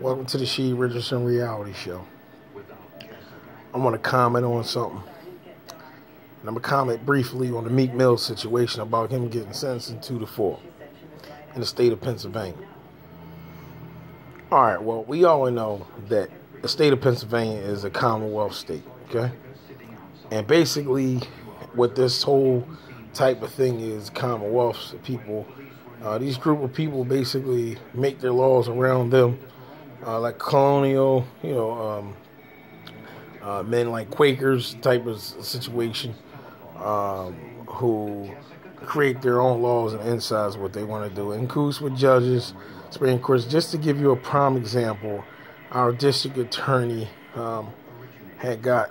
Welcome to the SHEED Richardson reality show. I want to comment on something. And I'm going to comment briefly on the Meek Mill situation about him getting sentenced in 2 to 4 in the state of Pennsylvania. All right, well, we all know that the state of Pennsylvania is a Commonwealth state, okay? And basically, what this whole type of thing is, Commonwealths, people, these group of people basically make their laws around them. Like colonial, men like Quakers type of situation, who create their own laws and insides what they want to do. In cahoots with judges, Supreme Courts. Just to give you a prime example, our district attorney had got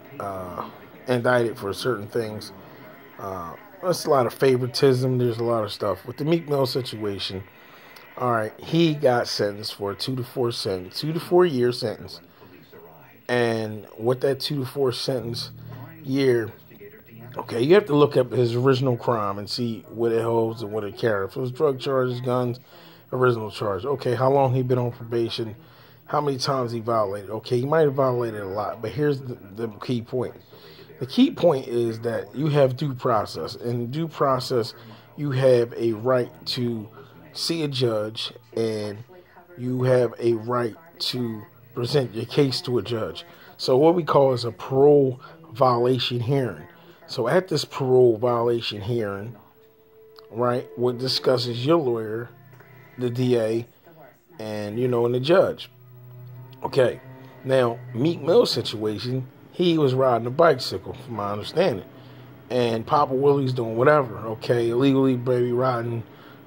indicted for certain things. There's a lot of favoritism. There's a lot of stuff. With the Meek Mill situation, all right, he got sentenced for a 2 to 4 sentence, 2 to 4 year sentence. And with that 2 to 4 sentence year, okay, you have to look up his original crime and see what it holds and what it carries. If it was drug charges, guns, original charge. Okay, how long he been on probation, how many times he violated. Okay, he might have violated a lot, but here's the key point. The key point is that you have due process. In due process, you have a right to see a judge, and you have a right to present your case to a judge. So what we call is a parole violation hearing. So at this parole violation hearing, right, what discusses your lawyer, the DA, and and the judge. Okay, now Meek Mill's situation, he was riding a bicycle, from my understanding, and Papa Willie's doing whatever. Okay, illegally, baby, riding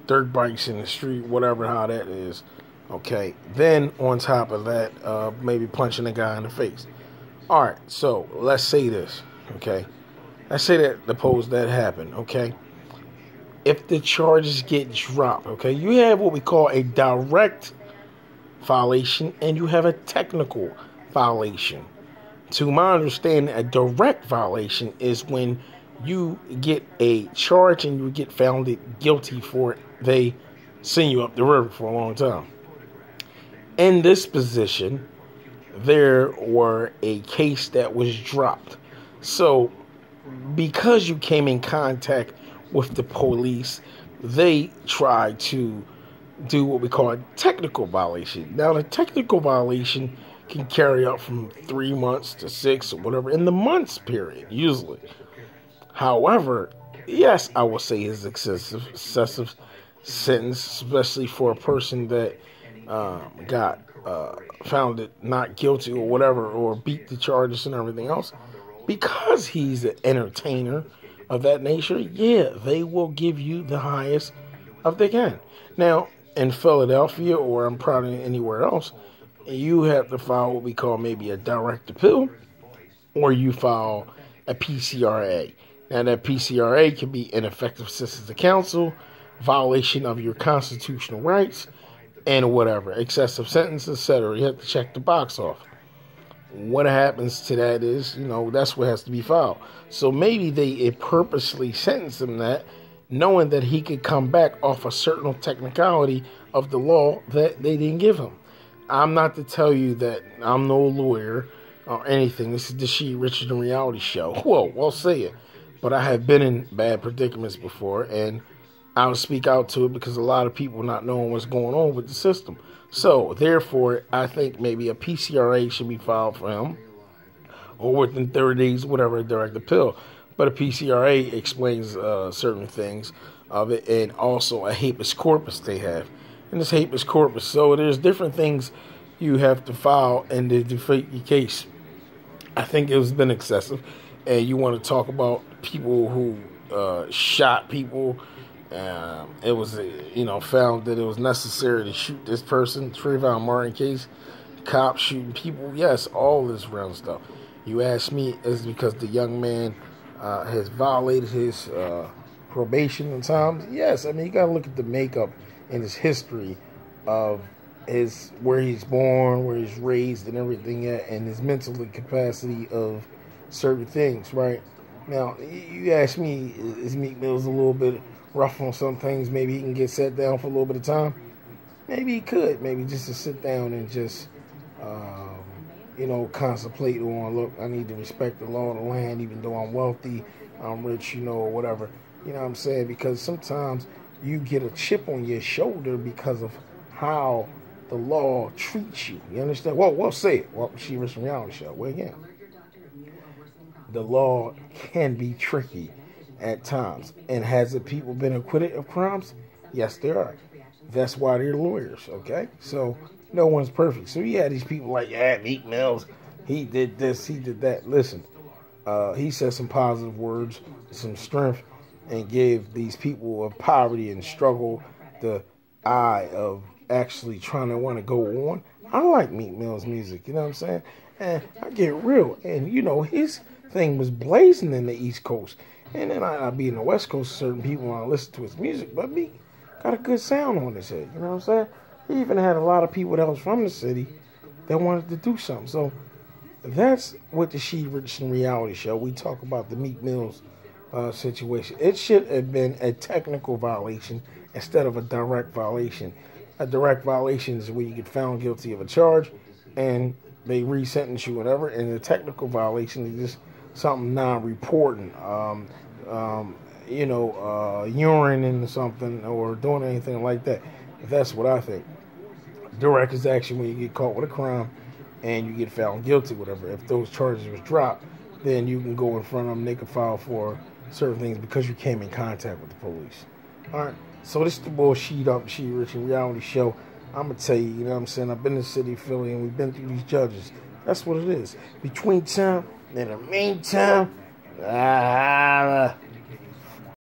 dirt bikes in the street, whatever, how that is. Okay, then on top of that, maybe punching a guy in the face. All right, so let's say this. Okay, let's say that that happened. Okay, if the charges get dropped, okay, you have what we call a direct violation and you have a technical violation. To my understanding, a direct violation is when you get a charge and you get found guilty for it. They send you up the river for a long time. In this position, there were a case that was dropped. So, because you came in contact with the police, they tried to do what we call a technical violation. Now, the technical violation can carry out from 3 months to 6 or whatever in the months period, usually. However, yes, I will say is excessive sentence, especially for a person that got found it not guilty or whatever, or beat the charges and everything else, because he's an entertainer of that nature. Yeah, they will give you the highest of they can. Now, in Philadelphia, or I'm probably anywhere else, you have to file what we call maybe a direct appeal, or you file a PCRA. Now, that PCRA can be ineffective assistance of counsel, violation of your constitutional rights, and whatever, excessive sentence, etc. You have to check the box off. What happens to that is, that's what has to be filed. So maybe they purposely sentenced him that, knowing that he could come back off a certain technicality of the law that they didn't give him. I'm not to tell you that I'm no lawyer or anything. This is the SHEED Richardson reality show. Whoa, well, say it. But I have been in bad predicaments before, and I'll speak out to it because a lot of people not knowing what's going on with the system. So, therefore, I think maybe a PCRA should be filed for him, or within 30 days, whatever, a direct appeal. But a PCRA explains certain things of it, and also a habeas corpus they have. And this habeas corpus, so there's different things you have to file and to defeat your case. I think it has been excessive, and you want to talk about people who shot people. It was, found that it was necessary to shoot this person, Trayvon Martin case, cops shooting people. Yes, all this round stuff. You ask me, is because the young man has violated his probation at times? Yes, I mean, you got to look at the makeup and his history of where he's born, where he's raised, and everything, and his mental capacity of certain things, right? Now, you ask me, is Meek Mill's a little bit rough on some things? Maybe he can get set down for a little bit of time. Maybe he could. Maybe just to sit down and just contemplate on, look, I need to respect the law of the land, even though I'm wealthy, I'm rich, or whatever. You know what I'm saying? Because sometimes you get a chip on your shoulder because of how the law treats you. You understand? Well, say it. Well, she was a reality show. Well, again, the law can be tricky at times. And has the people been acquitted of crimes? Yes, they are. That's why they're lawyers, okay? So no one's perfect. So you had these people like, Meek Mills, he did this, he did that. Listen, he said some positive words, some strength, and gave these people of poverty and struggle the eye of actually trying to want to go on. I like Meek Mill's music, you know what I'm saying? And I get real. And, his thing was blazing in the East Coast. And then I be in the West Coast, certain people want to listen to his music, but Meek got a good sound on his head, you know what I'm saying? He even had a lot of people that was from the city that wanted to do something. So that's what the Richardson reality show. We talk about the Meek Mills situation. It should have been a technical violation instead of a direct violation. A direct violation is where you get found guilty of a charge and they re-sentence you, whatever. And a technical violation is just something non-reporting. Urine into something or doing anything like that. That's what I think. Direct is action when you get caught with a crime and you get found guilty, whatever. If those charges was dropped, then you can go in front of them. They can file for certain things because you came in contact with the police. All right. So this is the boy SHEED up, SHEED Richardson reality show. I'm going to tell you, you know what I'm saying? I've been in the city of Philly and we've been through these judges. That's what it is. Between time and the meantime,